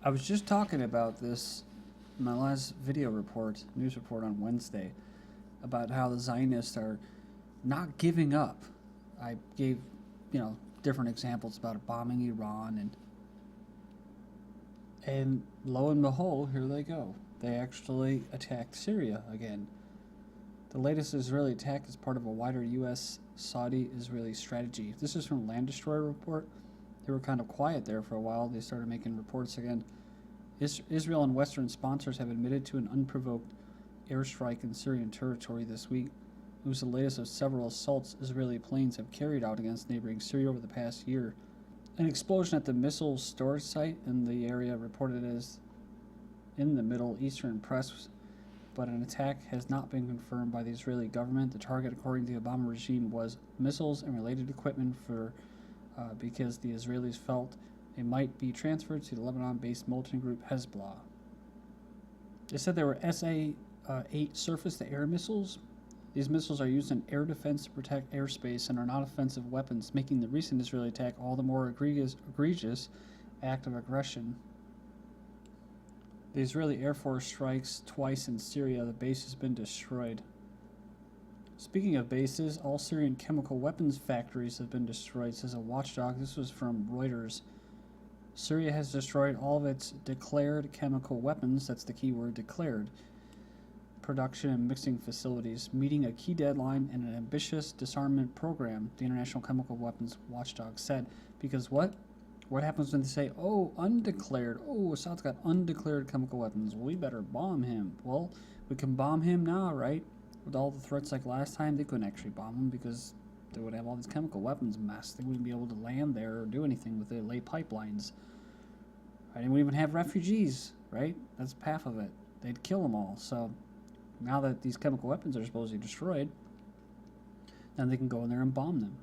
I was just talking about this in my last news report on Wednesday, about how the Zionists are not giving up. I gave, different examples about bombing Iran, and lo and behold, here they go. They actually attacked Syria again. The latest Israeli attack is part of a wider U.S. Saudi-Israeli strategy. This is from Land Destroyer Report. They were kind of quiet there for a while. They started making reports again. Israel and Western sponsors have admitted to an unprovoked airstrike in Syrian territory this week. It was the latest of several assaults Israeli planes have carried out against neighboring Syria over the past year. An explosion at the missile storage site in the area reported as in the Middle Eastern press, but an attack has not been confirmed by the Israeli government. The target, according to the Obama regime, was missiles and related equipment because the Israelis felt it might be transferred to the Lebanon-based militant group Hezbollah. They said there were SA-8 surface-to-air missiles. These missiles are used in air defense to protect airspace and are not offensive weapons, making the recent Israeli attack all the more egregious act of aggression. The Israeli Air Force strikes twice in Syria. The base has been destroyed. Speaking of bases, all Syrian chemical weapons factories have been destroyed, says a watchdog. This was from Reuters. Syria has destroyed all of its declared chemical weapons, that's the key word, declared, production and mixing facilities, meeting a key deadline in an ambitious disarmament program, the International Chemical Weapons Watchdog said. Because what? What happens when they say, undeclared? Assad's got undeclared chemical weapons. Well, we better bomb him. Well, we can bomb him now, right? With all the threats like last time, they couldn't actually bomb him because they would have all these chemical weapons amassed. They wouldn't be able to land there or do anything with it, lay pipelines. Right? And we even have refugees, right? That's half of it. They'd kill them all. So now that these chemical weapons are supposedly destroyed, then they can go in there and bomb them.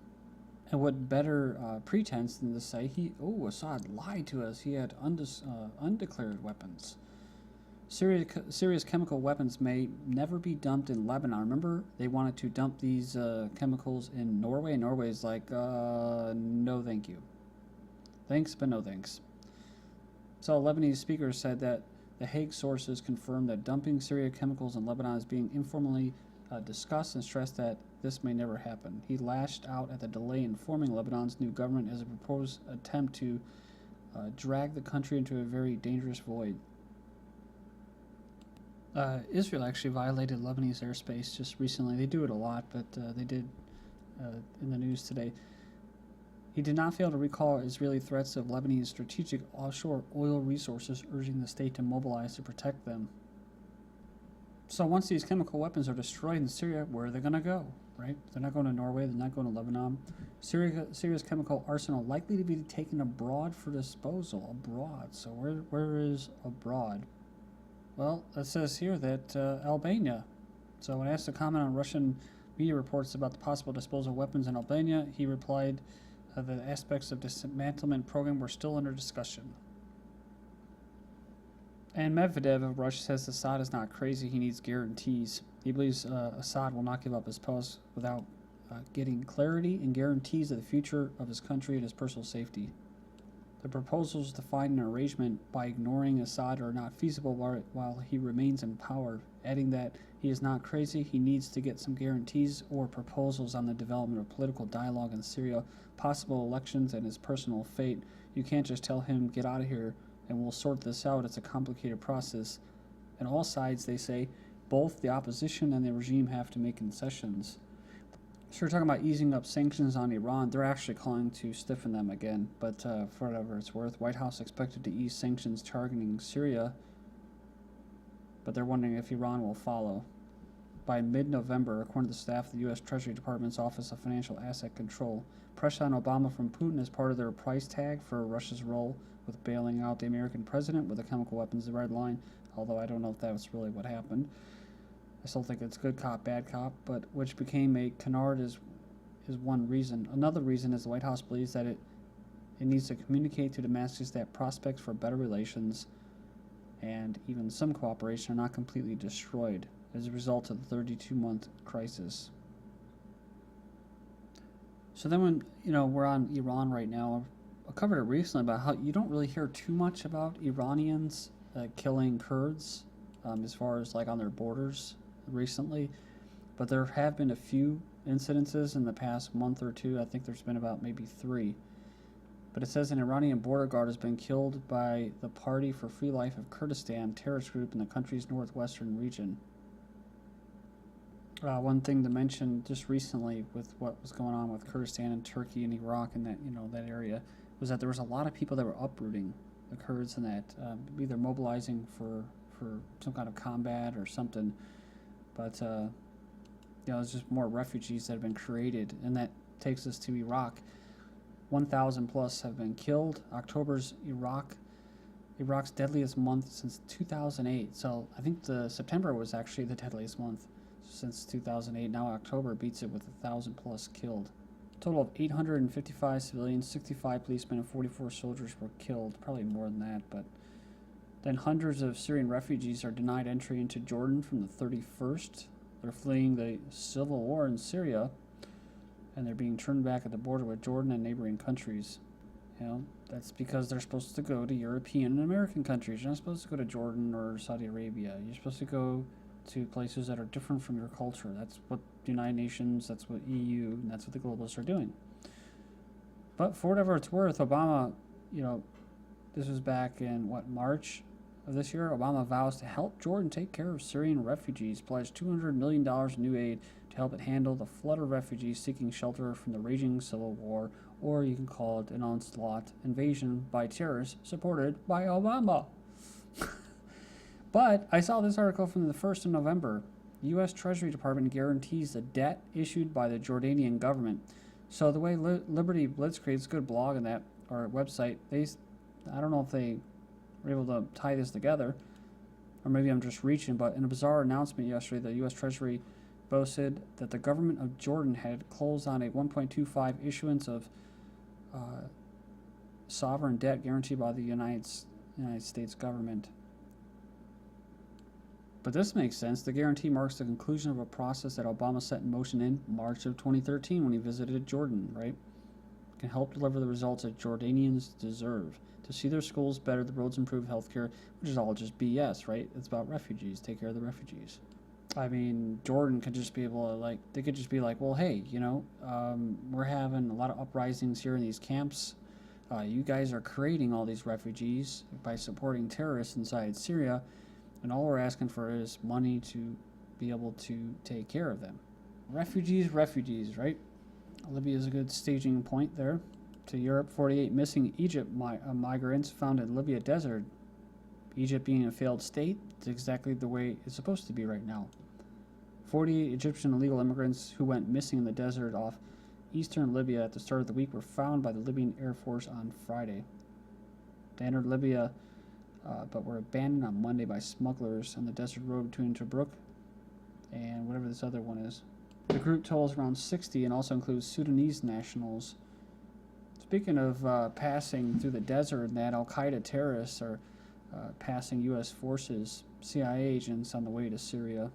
And what better pretense than to say, Assad lied to us. He had undeclared weapons. Syria's chemical weapons may never be dumped in Lebanon. Remember, they wanted to dump these chemicals in Norway. Norway's like, no thank you. Thanks, but no thanks. So a Lebanese speaker said that the Hague sources confirmed that dumping Syria chemicals in Lebanon is being informally discussed and stressed that this may never happen. He lashed out at the delay in forming Lebanon's new government as a proposed attempt to drag the country into a very dangerous void. Israel actually violated Lebanese airspace just recently. They do it a lot, but they did in the news today. He did not fail to recall Israeli threats of Lebanese strategic offshore oil resources, urging the state to mobilize to protect them. So once these chemical weapons are destroyed in Syria, where are they going to go, right? They're not going to Norway. They're not going to Lebanon. Syria's chemical arsenal likely to be taken abroad for disposal. Abroad. So where is abroad? Well, it says here that Albania. So when asked to comment on Russian media reports about the possible disposal of weapons in Albania, he replied that aspects of dismantlement program were still under discussion. And Medvedev of Russia says Assad is not crazy. He needs guarantees. He believes Assad will not give up his post without getting clarity and guarantees of the future of his country and his personal safety. The proposals to find an arrangement by ignoring Assad are not feasible while he remains in power, adding that he is not crazy. He needs to get some guarantees or proposals on the development of political dialogue in Syria, possible elections, and his personal fate. You can't just tell him, get out of here, and we'll sort this out. It's a complicated process. And all sides, they say, both the opposition and the regime have to make concessions. So we're talking about easing up sanctions on Iran. They're actually calling to stiffen them again, but for whatever it's worth, White House expected to ease sanctions targeting Syria, but they're wondering if Iran will follow. By mid-November, according to the staff of the U.S. Treasury Department's Office of Financial Asset Control, pressure on Obama from Putin is part of their price tag for Russia's role with bailing out the American president with the chemical weapons, the red line, although I don't know if that was really what happened. I still think it's good cop, bad cop, but which became a canard is one reason. Another reason is the White House believes that it needs to communicate to Damascus that prospects for better relations and even some cooperation are not completely destroyed as a result of the 32-month crisis. So then when, we're on Iran right now, I covered it recently about how you don't really hear too much about Iranians killing Kurds as far as like on their borders recently, but there have been a few incidences in the past month or two. I think there's been about maybe three. But it says an Iranian border guard has been killed by the Party for Free Life of Kurdistan terrorist group in the country's northwestern region. One thing to mention just recently with what was going on with Kurdistan and Turkey and Iraq and that that area was that there was a lot of people that were uprooting the Kurds and that either mobilizing for some kind of combat or something. But there's just more refugees that have been created, and that takes us to Iraq. 1,000 plus have been killed. October's Iraq's deadliest month since 2008. So I think the September was actually the deadliest month since 2008. Now October beats it with 1,000 plus killed. Total of 855 civilians, 65 policemen, and 44 soldiers were killed. Probably more than that, but then hundreds of Syrian refugees are denied entry into Jordan from the 31st. They're fleeing the civil war in Syria, and they're being turned back at the border with Jordan and neighboring countries. That's because they're supposed to go to European and American countries. You're not supposed to go to Jordan or Saudi Arabia. You're supposed to go to places that are different from your culture. That's what the United Nations, that's what EU, and that's what the globalists are doing. But for whatever it's worth, Obama, this was back in, March of this year, Obama vows to help Jordan take care of Syrian refugees, pledged $200 million in new aid to help it handle the flood of refugees seeking shelter from the raging civil war, or you can call it an onslaught invasion by terrorists supported by Obama. But I saw this article from the 1st of November. U.S. Treasury Department guarantees the debt issued by the Jordanian government. So the way Liberty Blitzkrieg, it's a good blog on that, or website, I don't know if they were able to tie this together, or maybe I'm just reaching, but in a bizarre announcement yesterday, the U.S. Treasury boasted that the government of Jordan had closed on a 1.25 issuance of sovereign debt guaranteed by the United States government. But this makes sense. The guarantee marks the conclusion of a process that Obama set in motion in March of 2013 when he visited Jordan, right? It can help deliver the results that Jordanians deserve. To see their schools better, the roads improve, healthcare, which is all just BS, right? It's about refugees. Take care of the refugees. I mean, Jordan could just be able to, they could just be like, well, hey, we're having a lot of uprisings here in these camps. You guys are creating all these refugees by supporting terrorists inside Syria. And all we're asking for is money to be able to take care of them. Refugees, right? Libya is a good staging point there. To Europe, 48 missing Egypt migrants found in Libya desert. Egypt being a failed state, it's exactly the way it's supposed to be right now. 48 Egyptian illegal immigrants who went missing in the desert off eastern Libya at the start of the week were found by the Libyan Air Force on Friday. They entered Libya but were abandoned on Monday by smugglers on the desert road between Tobruk and whatever this other one is. The group totals around 60 and also includes Sudanese nationals. Speaking of passing through the desert, and that Al-Qaeda terrorists are passing U.S. forces, CIA agents on the way to Syria.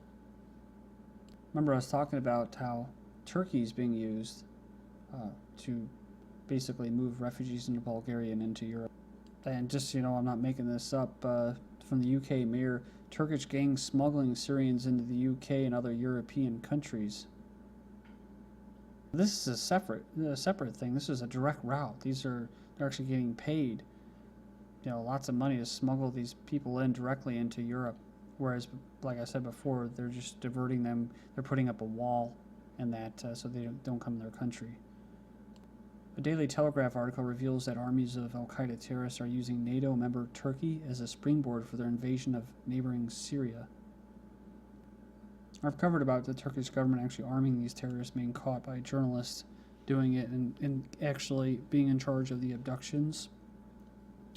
Remember I was talking about how Turkey is being used to basically move refugees into Bulgaria and into Europe. And just, I'm not making this up, from the UK Mayor, Turkish gangs smuggling Syrians into the UK and other European countries. This is a separate thing. This is a direct route. They're actually getting paid, lots of money to smuggle these people in directly into Europe. Whereas, like I said before, they're just diverting them. They're putting up a wall and that so they don't come to their country. A Daily Telegraph article reveals that armies of Al-Qaeda terrorists are using NATO member Turkey as a springboard for their invasion of neighboring Syria. I've covered about the Turkish government actually arming these terrorists being caught by journalists doing it and actually being in charge of the abductions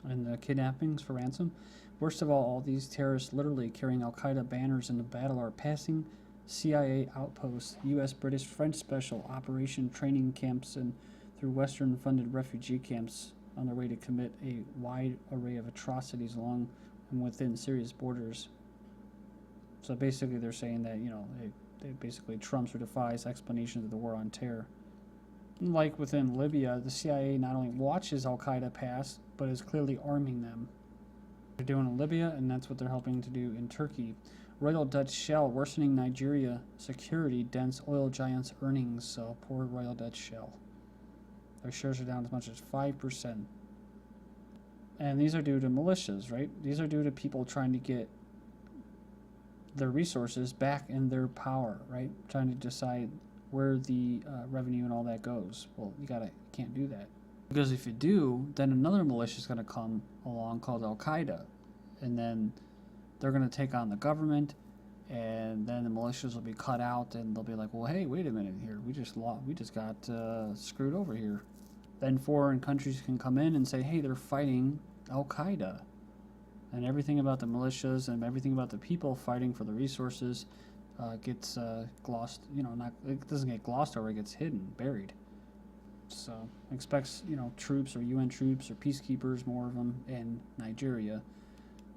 and the kidnappings for ransom. Worst of all these terrorists literally carrying Al-Qaeda banners into battle are passing CIA outposts, U.S., British, French special operation training camps, and through Western-funded refugee camps on their way to commit a wide array of atrocities along and within Syria's borders. So basically they're saying that, they basically trumps or defies explanations of the war on terror. Like within Libya, the CIA not only watches Al-Qaeda pass, but is clearly arming them. They're doing in Libya, and that's what they're helping to do in Turkey. Royal Dutch Shell worsening Nigeria security dents oil giants' earnings. So poor Royal Dutch Shell. Their shares are down as much as 5%. And these are due to militias, right? These are due to people trying to get their resources back in their power, right? Trying to decide where the revenue and all that goes. Well, can't do that. Because if you do, then another militia is going to come along called Al-Qaeda. And then they're going to take on the government, and then the militias will be cut out, and they'll be like, well, hey, wait a minute here. We just got screwed over here. Then foreign countries can come in and say, hey, they're fighting Al-Qaeda. And everything about the militias and everything about the people fighting for the resources gets glossed, it doesn't get glossed over, it gets hidden, buried. So expects, troops or UN troops or peacekeepers, more of them in Nigeria,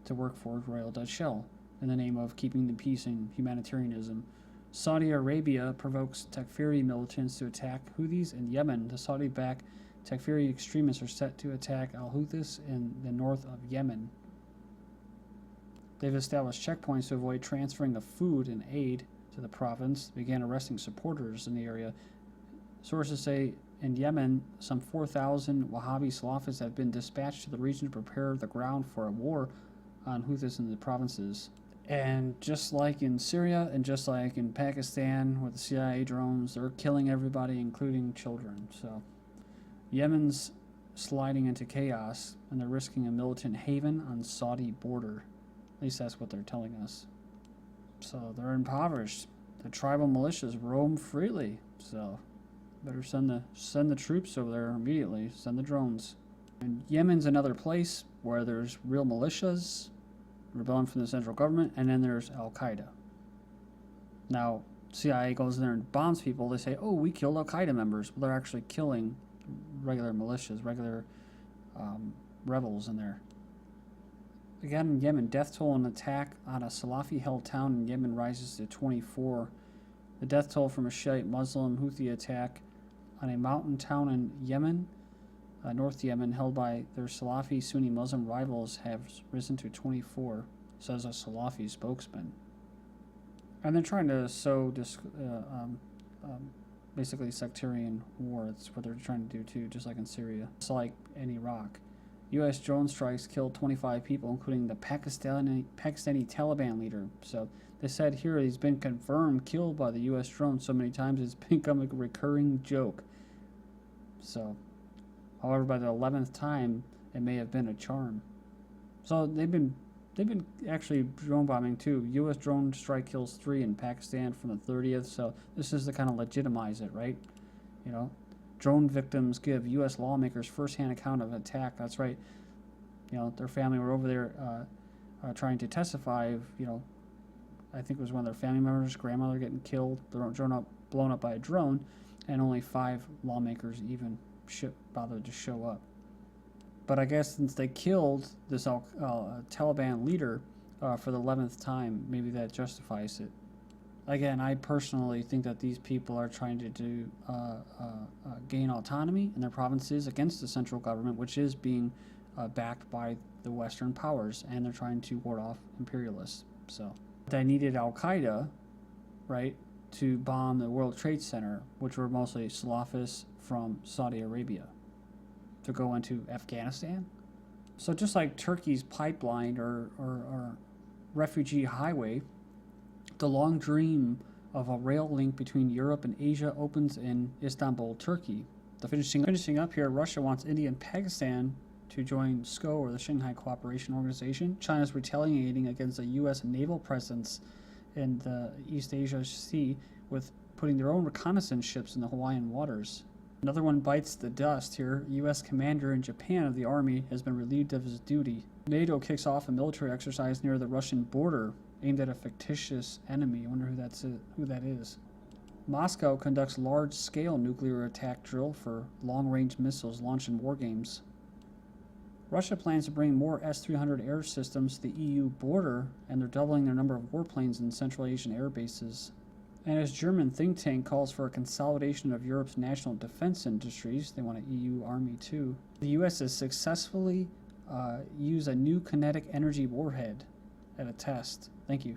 to work for Royal Dutch Shell in the name of keeping the peace and humanitarianism. Saudi Arabia provokes Takfiri militants to attack Houthis in Yemen. The Saudi-backed Takfiri extremists are set to attack al-Houthis in the north of Yemen. They've established checkpoints to avoid transferring of food and aid to the province, began arresting supporters in the area. Sources say in Yemen, some 4,000 Wahhabi Salafis have been dispatched to the region to prepare the ground for a war on Houthis in the provinces. And just like in Syria and just like in Pakistan with the CIA drones, they're killing everybody, including children. So Yemen's sliding into chaos, and they're risking a militant haven on Saudi border. At least that's what they're telling us. So they're impoverished. The tribal militias roam freely. So better send the troops over there immediately. Send the drones. And Yemen's another place where there's real militias, rebelling from the central government, and then there's Al-Qaeda. Now, CIA goes in there and bombs people. They say, oh, we killed Al-Qaeda members. Well, they're actually killing regular militias, regular rebels in there. Again, in Yemen, death toll in attack on a Salafi-held town in Yemen rises to 24. The death toll from a Shiite Muslim Houthi attack on a mountain town in Yemen, North Yemen, held by their Salafi Sunni Muslim rivals, have risen to 24, says a Salafi spokesman. And they're trying to sow basically sectarian war. That's what they're trying to do too, just like in Syria. It's like in Iraq. U.S. drone strikes killed 25 people, including the Pakistani Taliban leader. So they said here he's been confirmed killed by the U.S. drone so many times it's become a recurring joke. So, however, by the 11th time, it may have been a charm. So they've been actually drone bombing too. U.S. drone strike kills 3 in Pakistan from the 30th. So this is to kind of legitimize it, right? Drone victims give U.S. lawmakers first-hand account of attack. That's right. Their family were over there trying to testify. I think it was one of their family members, grandmother, getting killed, blown up by a drone, and only 5 lawmakers even bothered to show up. But I guess since they killed this Taliban leader for the 11th time, maybe that justifies it. Again, I personally think that these people are trying to gain autonomy in their provinces against the central government, which is being backed by the Western powers, and they're trying to ward off imperialists. So they needed Al-Qaeda, right, to bomb the World Trade Center, which were mostly Salafis from Saudi Arabia, to go into Afghanistan. So just like Turkey's pipeline or refugee highway, the long dream of a rail link between Europe and Asia opens in Istanbul, Turkey. Finishing up here, Russia wants India and Pakistan to join SCO, or the Shanghai Cooperation Organization. China's retaliating against a U.S. naval presence in the East Asia Sea with putting their own reconnaissance ships in the Hawaiian waters. Another one bites the dust here. U.S. commander in Japan of the Army has been relieved of his duty. NATO kicks off a military exercise near the Russian border aimed at a fictitious enemy. I wonder who that is. Moscow conducts large-scale nuclear attack drill for long-range missiles launched in war games. Russia plans to bring more S-300 air systems to the EU border, and they're doubling their number of warplanes in Central Asian air bases. And as German think tank calls for a consolidation of Europe's national defense industries, they want an EU army too. The U.S. has successfully used a new kinetic energy warhead at a test. Thank you.